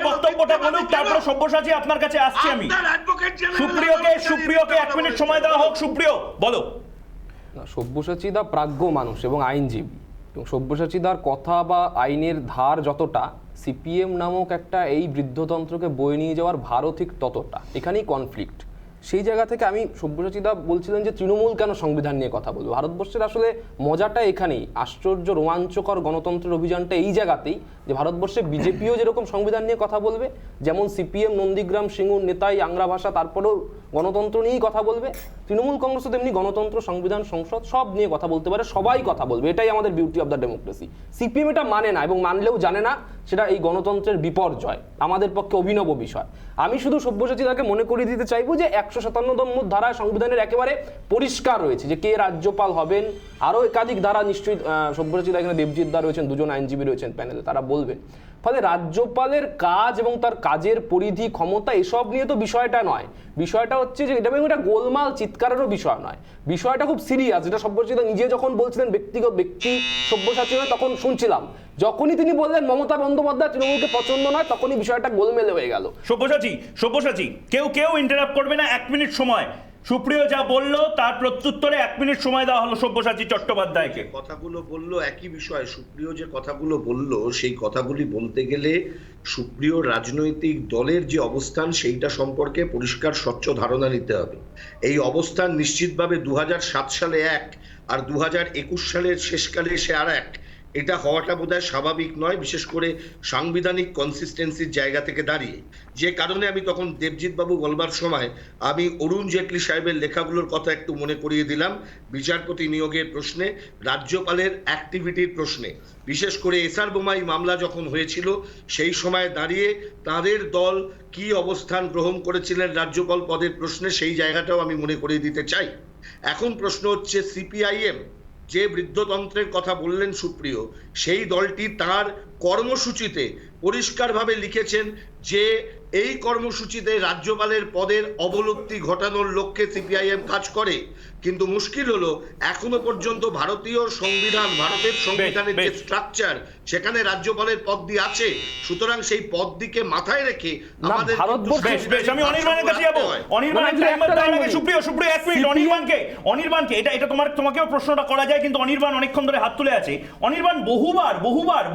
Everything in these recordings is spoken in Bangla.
বক্তব্যটা বলুক, তারপরে সব্যসাচী আপনার কাছে আসছি আমি। সুপ্রিয়কে 1 মিনিট সময় দেওয়া হোক। সুপ্রিয় বলো। সব্যসাচী দা প্রাজ্ঞ মানুষ এবং আইনজীবী, এবং সব্যসাচী দার কথা বা আইনের ধার যতটা, সিপিএম নামক একটা এই বৃদ্ধতন্ত্রকে বয়ে নিয়ে যাওয়ার ভারও ঠিক ততটা। এখানেই কনফ্লিক্ট। সেই জায়গা থেকে আমি, সব্যসাচী দা বলছিলেন যে তৃণমূল কেন সংবিধান নিয়ে কথা বলবে। ভারতবর্ষের আসলে মজাটা এখানেই, আশ্চর্য রোমাঞ্চকর গণতন্ত্রের অভিযানটা এই জায়গাতেই, যে ভারতবর্ষে বিজেপিও যেরকম সংবিধান নিয়ে কথা বলবে, যেমন সিপিএম নন্দীগ্রাম সিঙ্গুর নেতাই আংরা ভাষা তারপরেও গণতন্ত্র নিয়েই কথা বলবে, তৃণমূল কংগ্রেসও তেমনি গণতন্ত্র, সংবিধান, সংসদ সব নিয়ে কথা বলতে পারে, সবাই কথা বলবে। এটাই আমাদের beauty of the democracy. CPM এটা মানে না, এবং মানলেও জানে না সেটা এই গণতন্ত্রের বিপর্যয়, আমাদের পক্ষে অভিনব বিষয়। আমি শুধু সব্যসাচী দাকে মনে করিয়ে দিতে চাইবো যে 157তম ধারায় সংবিধানের একেবারে পরিষ্কার রয়েছে যে কে রাজ্যপাল হবেন। আরও একাধিক ধারা নিশ্চয়ই, সব্যসাচী দা, এখানে দেবজিৎ দা রয়েছেন, দুজন আইনজীবী রয়েছেন প্যানেলে, তারা বলবেন। ফলে রাজ্যপালের কাজ এবং তার কাজের পরিধি, ক্ষমতা, এসব নিয়ে তো বিষয়টা নয়। বিষয়টা হচ্ছে যে এটা গোলমাল চিৎকারেরও বিষয় নয়, বিষয়টা খুব সিরিয়াস। যেটা সব্যসাচী দা নিজে যখন বলছিলেন ব্যক্তি সব্যসাচী নয়, তখন শুনছিলাম। যখনই তিনি বললেন মমতা বন্দ্যোপাধ্যায় তৃণমূলকে পছন্দ নয়, তখনই বিষয়টা গোলমেলে হয়ে গেল। সব্যসাচী কেউ ইন্টারাপ্ট করবে না, 1 মিনিট সময়। সুপ্রিয় যা বললো তার প্রত্যুত্তরে 1 মিনিট সময় দেওয়া হলো সব্যসাচী চট্টোপাধ্যায়কে। কথাগুলো বললো একই বিষয়। সুপ্রিয় যে কথাগুলো বললো, সেই কথাগুলি বলতে গেলে সুপ্রিয় রাজনৈতিক দলের যে অবস্থান সেইটা সম্পর্কে পরিষ্কার স্বচ্ছ ধারণা নিতে হবে। এই অবস্থান নিশ্চিতভাবে 2007 সালে এক, আর 2021 সালের শেষকালে এসে আর এক। এটা হওয়াটা বোধহয় স্বাভাবিক নয়, বিশেষ করে সাংবিধানিক কনসিস্টেন্সির জায়গা থেকে দাঁড়িয়ে। যে কারণে আমি তখন দেবজিৎ বাবু বলবার সময় আমি অরুণ জেটলি সাহেবের লেখাগুলোর কথা একটু মনে করিয়ে দিলাম, বিচারপতি নিয়োগের প্রশ্নে, রাজ্যপালের অ্যাক্টিভিটির প্রশ্নে, বিশেষ করে এসআর বোমাই মামলা যখন হয়েছিল সেই সময় দাঁড়িয়ে তাদের দল কি অবস্থান গ্রহণ করেছিলেন রাজ্যপাল পদের প্রশ্নে, সেই জায়গাটাও আমি মনে করিয়ে দিতে চাই। এখন প্রশ্ন হচ্ছে, সিপিআইএম যে বৃদ্ধতন্ত্রের কথা বললেন সুপ্রিয়, সেই দলটি তার কর্মসূচিতে পরিষ্কারভাবে লিখেছেন যে এই কর্মসূচিতে রাজ্যপালের পদের অবলুপ্তি ঘটানোর লক্ষ্যে সিপিআইএম কাজ করে। কিন্তু মুশকিল হলো এখনো পর্যন্ত ভারতীয় সংবিধান, ভারতের সংবিধানের যে স্ট্রাকচার, সেখানে রাজ্যপালের পদটি আছে। সুতরাং সেই পদটিকে মাথায় রেখে আমাদের আমি অনির্বাণের কাছে যাব। সুপ্রিয় 1 মিনিট অনির্বাণকে এটা তোমাকেও প্রশ্নটা করা যায়, কিন্তু অনির্বাণ অনেকক্ষণ ধরে হাত তুলে আছে। অনির্বাণ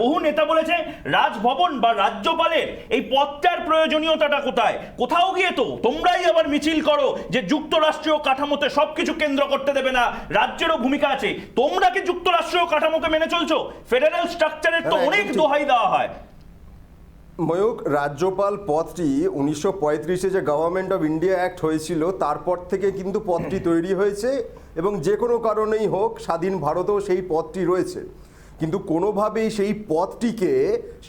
বহু নেতা বলেছে রাজভবন বা রাজ্যপালের এই পদটার প্রয়োজনীয়তাটা কোথায়। কোথাও গিয়ে তো তোমরাই আবার মিছিল করো যে যুক্তরাষ্ট্রীয় কাঠামোতে সবকিছু কেন্দ্র করতে দেবে না, রাজ্যেরও ভূমিকা আছে। তোমরা কি যুক্তরাষ্ট্রীয় কাঠামোকে মেনে চলছো? ফেডারেল স্ট্রাকচারের তো অনেক দোহাই দেওয়া হয়। ময়ূক, রাজ্যপাল পদটি 1935-এ যে গভর্নমেন্ট অফ ইন্ডিয়া অ্যাক্ট হয়েছিল তারপর থেকে কিন্তু পদটি তৈরি হয়েছে, এবং যে কোনো কারণেই হোক স্বাধীন ভারতেও সেই পদটি রয়েছে। কিন্তু কোনোভাবেই সেই পদটিকে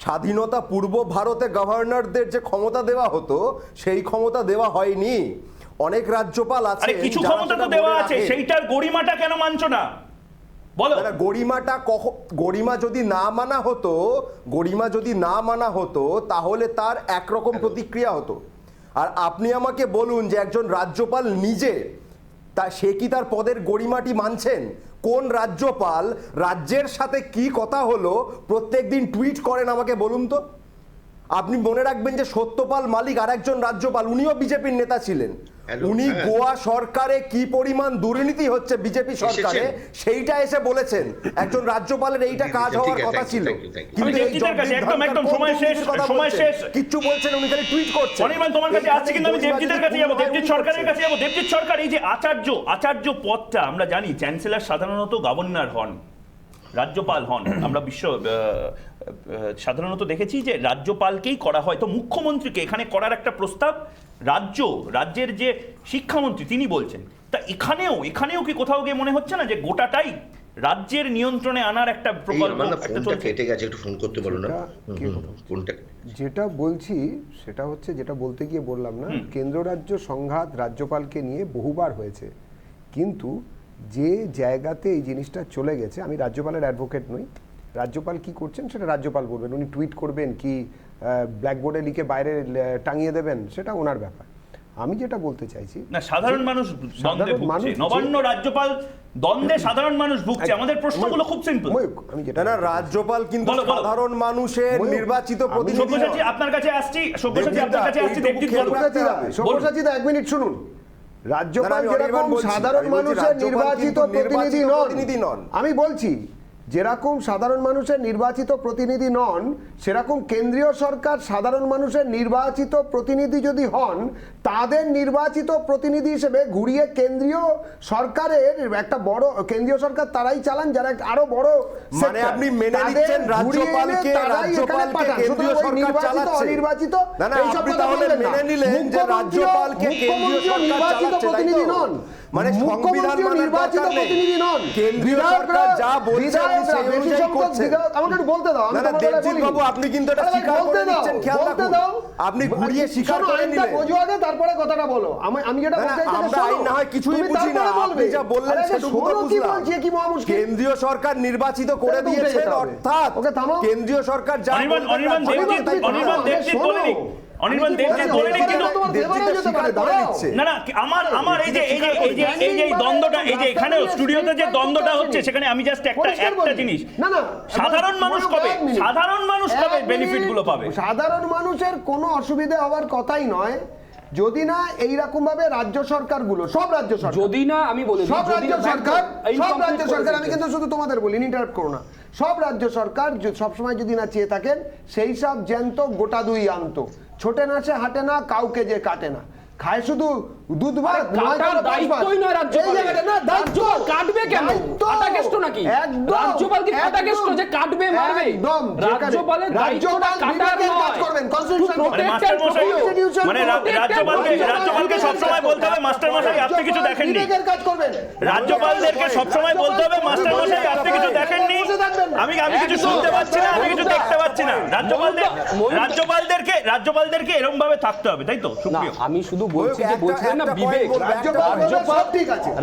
স্বাধীনতা পূর্ব ভারতে গভর্নরদের যে ক্ষমতা দেওয়া হতো সেই ক্ষমতা দেওয়া হয়নি। অনেক রাজ্যপাল আছে, কিছু ক্ষমতা তো দেওয়া আছে, সেইটার গরিমাটা কেন মানছো না বলো? গরিমা যদি না মানা হতো তাহলে তার একরকম প্রতিক্রিয়া হতো। আর আপনি আমাকে বলুন যে একজন রাজ্যপাল নিজে সে কি তার পদের গরিমাটি মানছেন? কোন রাজ্যপাল রাজ্যের সাথে কি কথা হলো প্রত্যেকদিন টুইট করেন আমাকে বলুন তো। আপনি মনে রাখবেন যে সত্যপাল মালিক আরেকজন রাজ্যপাল, উনিও বিজেপির নেতা ছিলেন। উনি গোয়া সরকারে কি পরিমাণ দুর্নীতি হচ্ছে বিজেপি সরকারে সেইটা এসে বলেছেন। একজন রাজ্যপালের এইটা কাজ হওয়ার কথা ছিল, কিন্তু কিচ্ছু বলছেন, উনি খালি টুইট করছেন। অনির্বাণ তোমার কাছে আসছে, কিন্তু আমি দেবজিতের কাছে যাবো, দেবজিৎ সরকারের কাছে যাবো। দেবজিৎ সরকার, এই যে আচার্য পদটা আমরা জানি চ্যান্সেলর সাধারণত গভর্নর হন, রাজ্যপাল হন। আমরা সাধারণত দেখেছি যে রাজ্যপালকেই করা হয়। তো মুখ্যমন্ত্রীকে এখানে করার একটা প্রস্তাব রাজ্যের যে শিক্ষামন্ত্রী তিনি বলছেন। তা এখানেও কি কোথাও গিয়ে মনে হচ্ছে না যে গোটাটাই রাজ্যের নিয়ন্ত্রণে আনার একটা প্রকল্প? কেটে গেছে, একটু ফোন করতে বলো না। যেটা বলছি সেটা হচ্ছে, যেটা বলতে গিয়ে বললাম না, কেন্দ্র রাজ্য সংঘাত রাজ্যপালকে নিয়ে বহুবার হয়েছে, কিন্তু যে জায়গাতে এই জিনিসটা চলে গেছে, আমি রাজ্যপালের অ্যাডভোকেট নই, রাজ্যপাল কি করছেন সেটা রাজ্যপাল বলবেন। উনি টুইট করবেন কি ব্ল্যাকবোর্ডে লিখে বাইরে টাঙিয়ে দেবেন, সেটা ওনার ব্যাপার। আমি যেটা বলতে চাইছি, না সাধারণ মানুষ দ্বন্দ্বে ভুগছে, নবান্ন রাজ্যপাল দ্বন্দ্বে সাধারণ মানুষ ভুগছে। আমাদের প্রশ্নগুলো খুব সিম্পল। আমি যেটা না রাজ্যপাল কিন্তু বলো, বলো। সাধারণ মানুষের নির্বাচিত প্রতিনিধি সব্যসাচী আপনার কাছে আসছি, সব্যসাচী আপনার কাছে আসছি, দেবজিৎ বলুন। সব্যসাচী দা 1 মিনিট শুনুন। রাজ্যপাল না, আমি যেরকম অনির্বাণ বলছি। সাধারণ আমি বলছি মানুষের রাজ্যপাল নির্বাচিত কিন্তু প্রতিনিধি প্রতিনিধি নন, নন। আমি বলছি যেরকম সাধারণ মানুষের নির্বাচিত প্রতিনিধি নন, সেরকম কেন্দ্রীয় সরকার সাধারণ মানুষের নির্বাচিত প্রতিনিধি যদি হন, তাদের নির্বাচিত প্রতিনিধি হিসেবে ঘুরিয়ে কেন্দ্রীয় সরকারের একটা বড় কেন্দ্রীয় সরকার তারাই চালান যারা একটা আরো বড় মানে sector। আপনি মেনে তাদের নিচ্ছেন ঘুরিয়ে এনে রাজ্যপালকে তারাই এখানে পাঠান। কেন্দ্রীয় সুতরাং ওই সরকার নির্বাচিত, চালাচ্ছে। অনির্বাচিত না, না, এইসব আপনি কথা তাহলে বলবেন না। মেনে নিলেন যে রাজ্যপালকে কেন্দ্রীয় সরকার নির্বাচিত চালাচ্ছে, তাই তো? প্রতিনিধি নন, মানে সংবিধান মুখ্যমন্ত্রী মানার নির্বাচিত দরকার নেই। প্রতিনিধি নন। কেন্দ্রীয় সরকার যা বলছে আপনি সেই অনুযায়ী করছেন। আমাকে একটু বলতে দাও, আমি না, না, তোমার বেলায় দেবজিৎ বলিনি। বাবু, আপনি কিন্তু এটা আরে ভাই, স্বীকার বলতে করে দাও, নিচ্ছেন, খেয়াল বলতে রাখুন। দাও। আপনি ঘুরিয়ে স্বীকার শোনো, করে আইনটা নিলেন। বোঝো আগে, তারপরে কথাটা বলো। আমি যেটা না, না, বলতে চাইছি আমরা শোনো। আইন না হয় কিছুই তুমি বুঝি না, তারপরে আপনি বলবে। যা বললেন আরে সেটুকু তো শোনো কি বুঝলাম। বলছি, কি মহামুশকিল। কেন্দ্রীয় সরকার নির্বাচিত করে উঠে দিয়েছেন, যেতে হবে। অর্থাৎ ওকে থামো। কেন্দ্রীয় সরকার যা অনির্বাণ বলবে অনির্বাণ রাজ্যপাল দেবজিৎ তাই করবে। অনির্বাণ দেবজিৎ বলে নিক, অনির্বাণ দেবজিৎ বলে নিক। কিন্তু দেবজিৎ স্বীকার করে নিচ্ছে। না না আমার এই যে দ্বন্দ্বটা, এই যে এখানেও স্টুডিওতে যে দ্বন্দ্বটা হচ্ছে, সেখানে আমি জাস্ট একটা জিনিস, সাধারণ মানুষ কবে বেনিফিট গুলো পাবে? সাধারণ মানুষের কোনো অসুবিধা হওয়ার কথাই নয়, যদি না এইরকম ভাবে রাজ্য সরকারগুলো, সব রাজ্য সরকার, যদি না আমি বলে দিই, সব যদি রাজ্য না- সরকার, এই সব complete রাজ্য করে সরকার, আমি দিচ্ছি। কিন্তু শুধু তোমাদের বলি, ইন্টারাপ্ট করো না, সব রাজ্য সরকার সবসময় যদি না চেয়ে থাকেন, সেই সব জ্যান্ত গোটা দুই আনত, ছোটে না সে হাঁটে না, কাউকে যে কাটে না, খায় শুধু দুধ ভাত, কাটার দায়িত্বই নয় রাজ্যপালের। রাজ্যপাল কাটবে কেন? কাটাকেষ্ট নাকি? রাজ্যপাল কি কাটাকেষ্ট যে কাটবে মারবে? রাজ্যপালের দায়িত্বটা কাটার নয়। মানে মাস্টারমশাই, মানে রাজ্যপালকে সবসময় বলতে হবে মাস্টারমশাই আপনি কিছু দেখেননি, রাজ্যপালদেরকে সবসময় বলতে হবে মাস্টারমশাই আপনি কিছু দেখেননি, আমি কিছু শুনতে পাচ্ছি না, আমি কিছু দেখতে পাচ্ছি না। রাজ্যপালদেরকে এরকম ভাবে থাকতে হবে, তাই তো? না, সুপ্রিয়, আমি শুধু বলছি যে বলছিলেন না একটা বিবেক, point বলবো,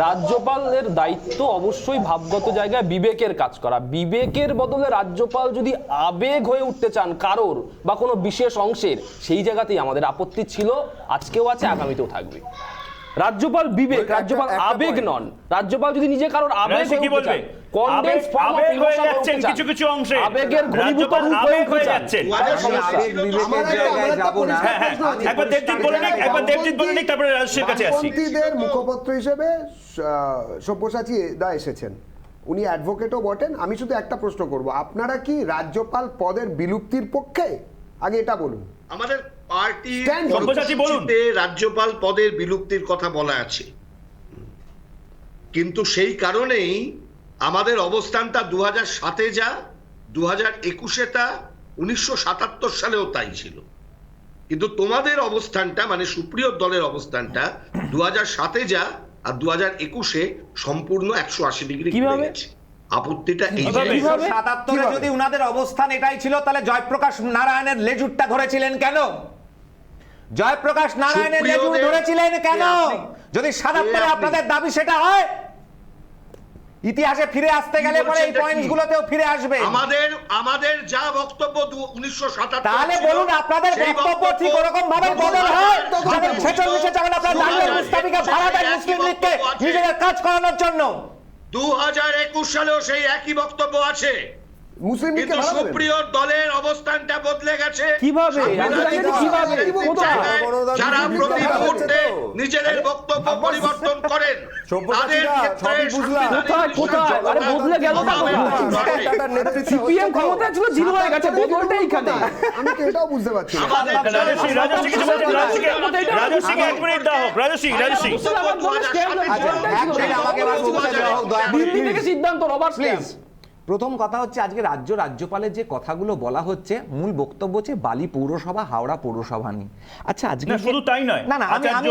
রাজ্যপালের দায়িত্ব অবশ্যই ভাবগত জায়গায় বিবেকের কাজ করা। বিবেকের বদলে রাজ্যপাল যদি আবেগ হয়ে উঠতে চান কারোর বা কোনো বিশেষ অংশের, সেই জায়গাতেই আমাদের আপত্তি ছিল, আজকেও আছে, আগামীতেও থাকবে। রাজ্যপাল বিবেক, রাজ্যপাল আবেগ নন। রাজ্যপাল যদি নিজে কারোর আবেগ রাজশাহী কি বলবে? কনডেন্স ফর্ম অফ আবেগ হয়ে ইমোশন যাচ্ছেন হতে চান, কিছু কিছু অংশে, আবেগের ঘনীভূত রাজ্যপাল রূপ আবেগ হয়ে হয়ে যান। যাচ্ছেন। আবেগ একবার দেবজিৎ বলে নিক, তারপরে রাজশাহীর কাছে আসছি। বামপন্থীদের মুখপত্র হিসেবে সব্যসাচী দা এসেছেন, উনি অ্যাডভোকেটও বটেন। আমি শুধু একটা প্রশ্ন করব, আপনারা কি রাজ্যপাল পদের বিলুপ্তির পক্ষে? আগে এটা বলুন। আমাদের পার্টির সব্যসাচী বলুন। কর্মসূচিতে রাজ্যপাল পদের বিলুপ্তির কথা বলা আছে, কিন্তু সেই কারণেই আমাদের অবস্থানটা 2007-এ যা, 2021-এ তা, 1977 সালেও তাই ছিল। কিন্তু তোমাদের অবস্থানটা, মানে সুপ্রিয় দলের অবস্থানটা 2007-এ যা আর 2021-এ সম্পূর্ণ 180 ডিগ্রি ঘুরে গেছে। আপত্তিটা এই যে 1977-এ যদি উনাদের অবস্থান এটাই ছিল, তাহলে জয়প্রকাশ নারায়ণের লেজুরটা ধরেছিলেন কেন? জয়প্রকাশ নারায়ণের লেজুর ধরেছিলেন কেন? যদি 77-এ আপনাদের দাবি সেটা হয়, ইতিহাসে ফিরে আসতে গেলে পরে এই পয়েন্টসগুলোতেও ফিরে আসবে। আমাদের যা বক্তব্য 1977, তাহলে বলুন আপনাদের বক্তব্য ঠিক ওরকম ভাবে বদল হয়, যাদের 46-এ যখন আপনারা দাঁড়িয়ে মুস্তাফিকে ভাড়া দেন মুসলিম লীগকে নিজেদের কাজ করানোর জন্য। 2021 সালেও সেই একই বক্তব্য আছে, মুসলিম লীগকে কিন্তু ভালো বলেন। সুপ্রিয় দলের অবস্থানটা বদলে গেছে। কিভাবে? কিভাবে? কোথায়? যারা প্রতি মুহূর্তে নিজেদের বক্তব্য পরিবর্তন করেন, তাদের ক্ষেত্রে কোথায়? আরে বদলে গেল না সিপিএম ক্ষমতায় ছিল, জিরো হয়ে গেছে, বদলটা এইখানে। আমি তো এটাও বুঝতে পারছি না। রাজস্বী কিছু বলছেন, রাজস্বীকে 1 মিনিট দাও হোক, রাজস্বী। দিল্লি থেকে সিদ্ধান্ত, রবার্ট প্লিজ। প্রথম কথা হচ্ছে, আজকে রাজ্যপালের যে কথাগুলো বলা হচ্ছে, মূল বক্তব্য হচ্ছে বালি পৌরসভা, হাওড়া পৌরসভা নিয়ে। আচ্ছা, আজকে না, শুধু তাই নয়, না না, আমি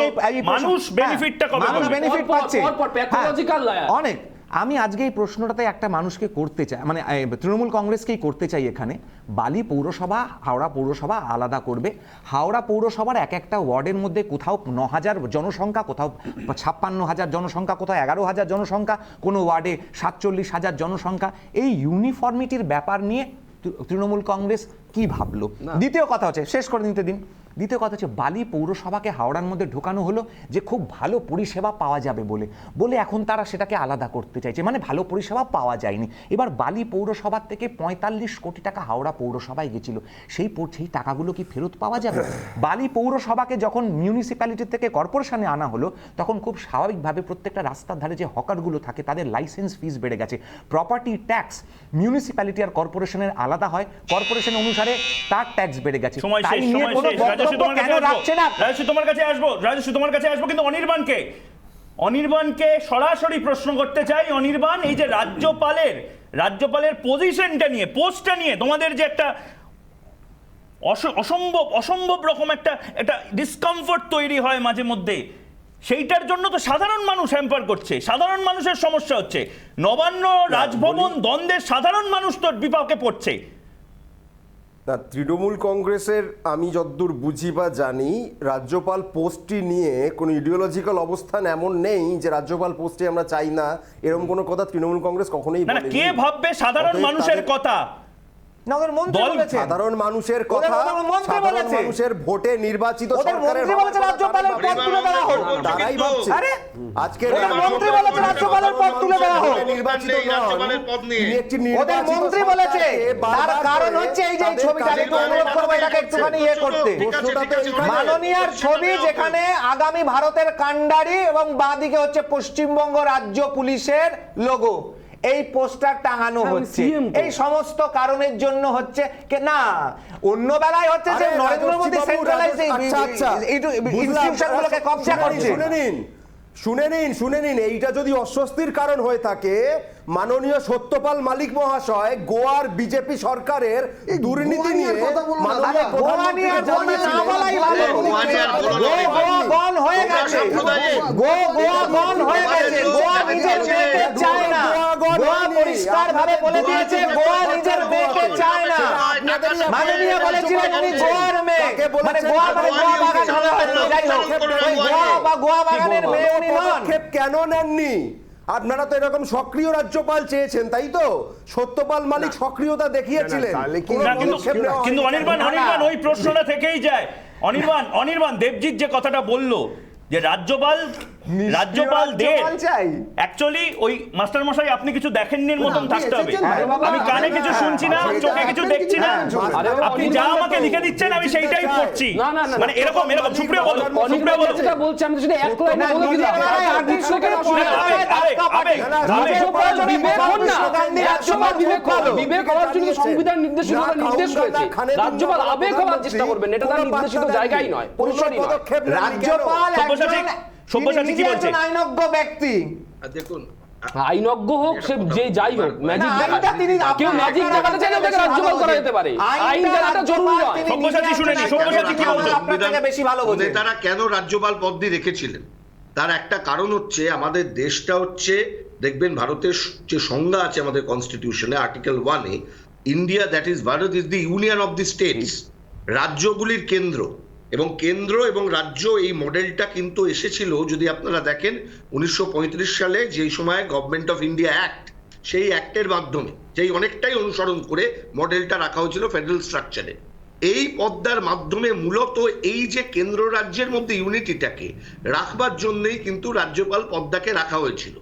মানুষ বেনিফিটটা কবে মানুষ পাবে? বেনিফিট পাচ্ছে প্যাথোলজিক্যাল লায়ার অনেক। আমি আজকে এই প্রশ্নটাতে একটা মানুষকে করতে চাই, মানে তৃণমূল কংগ্রেসকেই করতে চাই এখানে। বালি পৌরসভা, হাওড়া পৌরসভা আলাদা করবে। হাওড়া পৌরসভার এক একটা ওয়ার্ডের মধ্যে কোথাও 9,000 জনসংখ্যা, কোথাও 56,000 জনসংখ্যা, কোথাও 11,000 জনসংখ্যা, কোনো ওয়ার্ডে 47,000 জনসংখ্যা। এই ইউনিফর্মিটির ব্যাপার নিয়ে তৃণমূল কংগ্রেস কি ভাবলো? দ্বিতীয় কথা হচ্ছে, শেষ করে নিতে দিন, দ্বিতীয় কথা হচ্ছে বালি পৌরসভাকে হাওড়ার মধ্যে ঢোকানো হলো যে খুব ভালো পরিষেবা পাওয়া যাবে বলে এখন তারা সেটাকে আলাদা করতে চাইছে, মানে ভালো পরিষেবা পাওয়া যায়নি। এবার বালি পৌরসভার থেকে 45 কোটি টাকা হাওড়া পৌরসভায় গেছিল, সেই টাকাগুলো কি ফেরত পাওয়া যাবে? বালি পৌরসভাকে যখন মিউনিসিপ্যালিটি থেকে কর্পোরেশনে আনা হলো তখন খুব স্বাভাবিকভাবে প্রত্যেকটা রাস্তার ধারে যে হকারগুলো থাকে তাদের লাইসেন্স ফিস বেড়ে গেছে। প্রপার্টি ট্যাক্স মিউনিসিপ্যালিটি আর কর্পোরেশনের আলাদা হয়, কর্পোরেশন অনুসারে তার ট্যাক্স বেড়ে গেছে। সময় তাই শেষ, নিয়ে সময় কোনো শেষ। বক্তব্য কেন রাখছে না? রাজেশ তোমার কাছে আসবো, কিন্তু অনির্বাণকে সরাসরি প্রশ্ন করতে চাই। অনির্বাণ, এই যে রাজ্যপালের পজিশনটা নিয়ে, পোস্টটা নিয়ে তোমাদের যে একটা অসম্ভব রকম একটা ডিসকমফোর্ট তৈরি হয় মাঝে মধ্যে, সেইটার জন্য তো সাধারণ মানুষ হ্যাম্পার করছে, সাধারণ মানুষের সমস্যা হচ্ছে, নবান্ন রাজভবন দ্বন্দ্বের সাধারণ মানুষ তো বিপাকে পড়ছে। না, তৃণমূল কংগ্রেসের আমি যতদূর বুঝি বা জানি, রাজ্যপাল পোস্টটি নিয়ে কোনো ইডিওলজিক্যাল অবস্থান এমন নেই যে রাজ্যপাল পোস্টে আমরা চাই না, এরকম কোনো কথা তৃণমূল কংগ্রেস কখনোই না, বলেনি। কে ভাববে সাধারণ মানুষের কথা? সাধারণ মানুষের কথা, সাধারণ মানুষের ভোটে নির্বাচিত সরকারের তারাই ভাবছে। আজকে নির্বাচিত মন্ত্রী বলেছে তার কারণ হচ্ছে এই যে ছবিটা আমি অনুরোধ করবো এটাকে একটুখানি ইয়ে করতে, মাননীয়ার ছবি যেখানে আগামী ভারতের কান্ডারি এবং বাঁদিকে হচ্ছে পশ্চিমবঙ্গ রাজ্য পুলিশের লোগো, এই পোস্টার টাঙানো হচ্ছে। এই সমস্ত কারণের জন্য হচ্ছে না, অন্য বেলায় হচ্ছে যে নরেন্দ্র মোদী সেন্ট্রালাইজড ইনস্টিটিউশনগুলোকে কবজা করছে। শুনে নিন, এইটা যদি অস্বস্তির কারণ হয়ে থাকে, মাননীয় সত্যপাল মালিক মহাশয় গোয়ার বিজেপি সরকারের দুর্নীতি নিয়ে পরিষ্কার ভাবে বলে দিয়েছে গোয়া নিজের মেয়েকে চায় না। মাননীয় বলেছিলেন উনি গোয়ার মেয়ে, মানে গোয়া বাগান হলে হয়তো, যাই হোক গোয়া বা গোয়া বাগানের মেয়ে উনি নন। কেন নেননি? আপনারা তো এরকম সক্রিয় রাজ্যপাল চেয়েছেন, তাই তো? সত্যপাল মালিক সক্রিয়তা দেখিয়েছিলেন, কিন্তু অনির্বাণ ওই প্রশ্নটা থেকেই যায়। অনির্বাণ দেবজিৎ যে কথাটা বললো যে রাজ্যপালদের অ্যাকচুয়ালি ওই মাস্টার মশাই আপনি কিছু দেখেননি মতন থাকতে হবে। আমি কানে কিছু শুনছি না, চোখে কিছু দেখছি না, আপনি যা আমাকে লিখে দিচ্ছেন আমি সেইটাই পড়ছি, মানে এরকম সুপ্রিয় বলো, যেটা বলছি আমি যদি এক লাইনে বলে দিলাম বিবেক হওয়ার জন্য সংবিধান নির্দেশ করেছে, রাজ্যপাল আবেগ হওয়ার চেষ্টা করবেন, এটা তার নির্দেশিত জায়গাই নয়, পরিসরই নয়। রাজ্যপাল সব্যসাচী কি বলছে? আইনজ্ঞ ব্যক্তি, দেখুন আইনজ্ঞ হোক সে যে যাই হোক, ম্যাজিক কেউ ম্যাজিক দেখাতে চাইলে তাকে রাজ্যপাল করা যেতে পারে, আইন জানাটা জরুরি নয়। সব্যসাচী শুনেনি, সব্যসাচী কি বলছে? বেশি ভালো বোঝে। তারা কেন রাজ্যপাল পদটি রেখেছিলেন তার একটা কারণ হচ্ছে, আমাদের দেশটা হচ্ছে, দেখবেন ভারতের যে সংজ্ঞা আছে আমাদের কনস্টিটিউশনে আর্টিকেল 1-এ, India Bharat is the union of the states, রাজ্যগুলির কেন্দ্র। এবং কেন্দ্র এবং রাজ্য এই মডেলটা কিন্তু এসেছিল, যদি আপনারা দেখেন 1935 সালে যেই সময় গভর্নমেন্ট অফ ইন্ডিয়া অ্যাক্ট, সেই অ্যাক্টের মাধ্যমে যেই অনেকটাই অনুসরণ করে মডেলটা রাখা হয়েছিল ফেডারেল স্ট্রাকচারে। এই পদ্মার মাধ্যমে মূলত এই যে কেন্দ্র রাজ্যের মধ্যে ইউনিটিটাকে রাখবার জন্যই কিন্তু রাজ্যপাল পদ্মাকে রাখা হয়েছিল।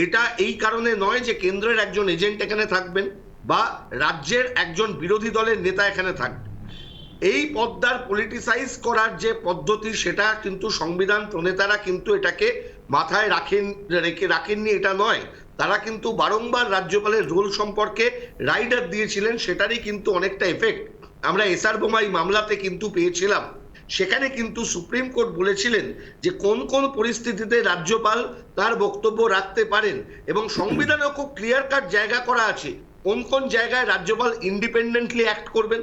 এটা এই কারণে নয় যে কেন্দ্রের একজন এজেন্ট এখানে থাকবেন বা রাজ্যের একজন বিরোধী দলের নেতা এখানে থাকবেন। এই পদ্মার পলিটিসাইজ করার যে পদ্ধতি, সেটা কিন্তু সংবিধান প্রণেতারা কিন্তু এটাকে মাথায় রাখেননি এটা নয়, তারা কিন্তু বারংবার রাজ্যপালের রোল সম্পর্কে রাইডার দিয়েছিলেন, সেটারই কিন্তু অনেকটা এফেক্ট আমরা এসআর বোমাই মামলাতে কিন্তু পেয়েছিলাম। সেখানে কিন্তু সুপ্রিম কোর্ট বলেছিলেন যে কোন কোন পরিস্থিতিতে রাজ্যপাল তার বক্তব্য রাখতে পারেন, এবং সংবিধানেও খুব ক্লিয়ার কাট জায়গা করা আছে কোন কোন জায়গায় রাজ্যপাল ইন্ডিপেন্ডেন্টলি অ্যাক্ট করবেন।